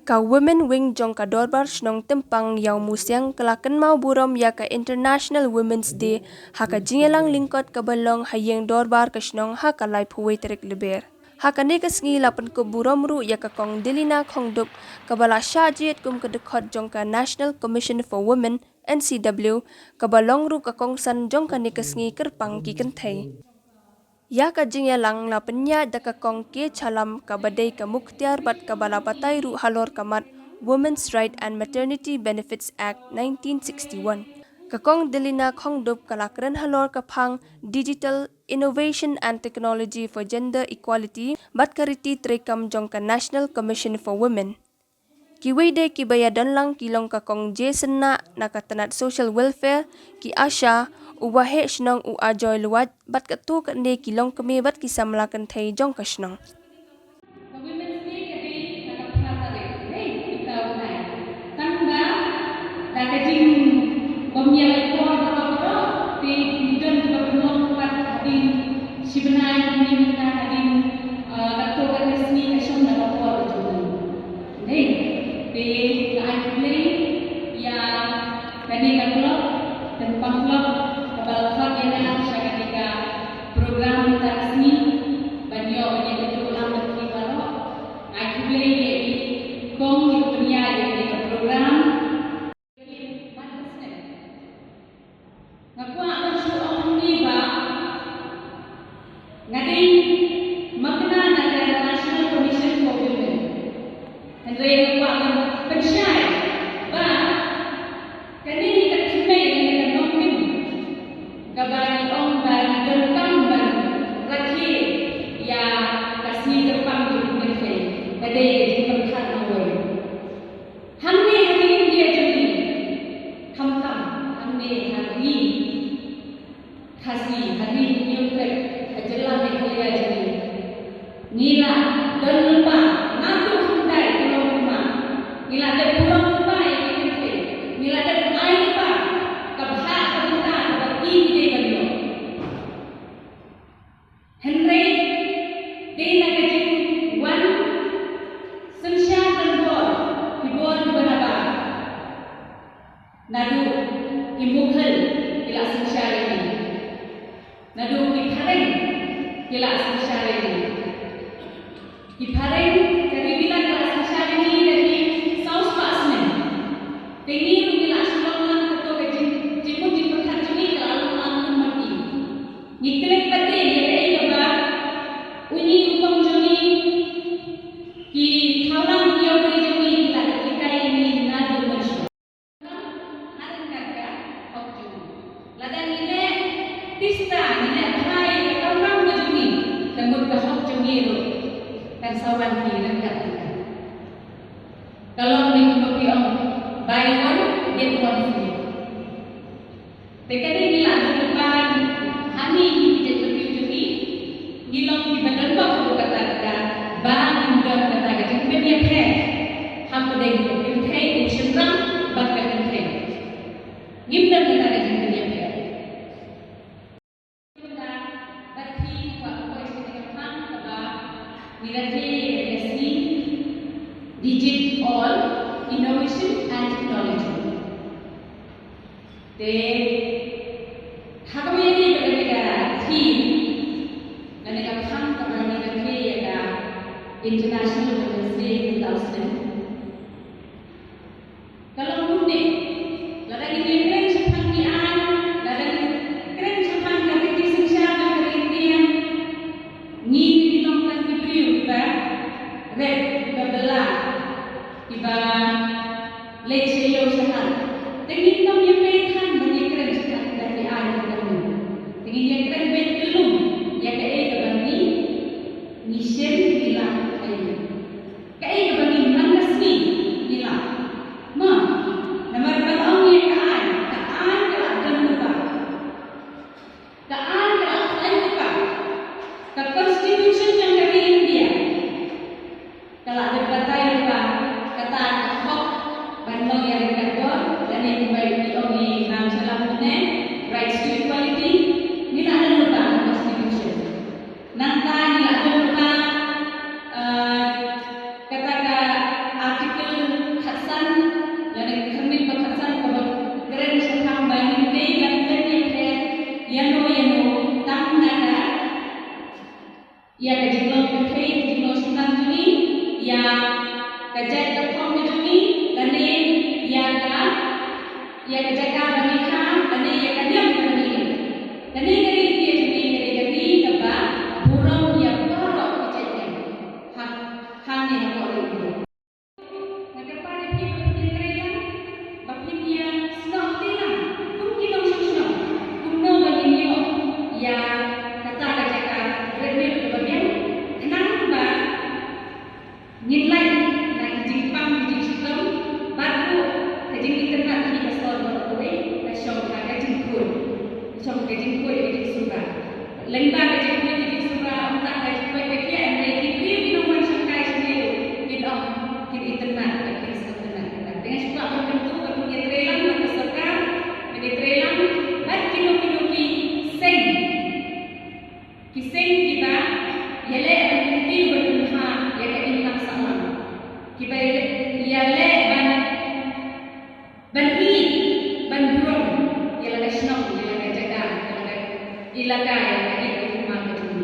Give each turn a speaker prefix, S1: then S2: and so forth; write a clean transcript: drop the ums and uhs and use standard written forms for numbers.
S1: Ka Women Wing jong ka dorbar shnong tempang yaw musyang kelaken mau burom ya ka International Women's Day haka jingelang lingkot ka balong hayeng dorbar ka shnong haka lai phuwei terik leber. Haka ne ka sngi lapan ko burom ru ya ka kong dilina kong dup ka bala shajiet kum ka dekhot jong ka National Commission for Women NCW ka balong ru ka kong san jong ka ne ka sngi kerpang ki kenthai. Ya ka jingelang la penya da ka kong ke chalam ka badai ka mukhtiar bat ka bala patai ru halor kamat Women's Right and Maternity Benefits Act 1961. Ka kong delina kong dup kalakren halor ka phang Digital Innovation and Technology for Gender Equality bat kariti trekam jong ka National Commission for Women. Kiwei de ki baya donlang kilong ka kong Jason na nakatanat social welfare ki Asha uwahe shnong u ajoy luwat bat ka tu ka ne kilong kami bat ki samlakan thai jong ka shnong.
S2: Kalau mengikuti buy one get one free. Tekadi bila depan hani kita jadi gilong di badan bak kata bang dan kata jadi dia phe ham ko dei ko phe in shimram bak ka phe gimna kata jadi dia phe kita bati wa ko isini ham ba mirati SC Digit All Innovation and Technology. Then, Hagamedi berada team dan mereka paham kepada mereka International Women's Day 2000. Kalau mudik, ladang ini keren cepat dian, ladang keren cepat dari disingsa dari India, ni dilongkan diberi red berbelah. Iba lece yo sahan tengin tam yang betan menyekren sekat dari air kamu tengin yang keren bet belum ya kae kabani mission hilang kae kabani manasni hilang ma namar balong ye kaan kala dan lupa kaan kala lupa ka constitution yang dari India kala ada kata lupa kata hok bandong yang kedua dan yang baik di kejumi lani ya jaga bani kham lani ya kadiam bani lani dari dia jumi dari kaba burung ya borok kejadian hak ni nak boleh nagapa ni pinrela bakimia snow tilang kilong snow no bagi niyo ya kata jaga redmi kebagian tenang ba nilai na jimpang sistem baru kejing internet di pasal berkuai na syong ka kejing kuy jadi suka lemba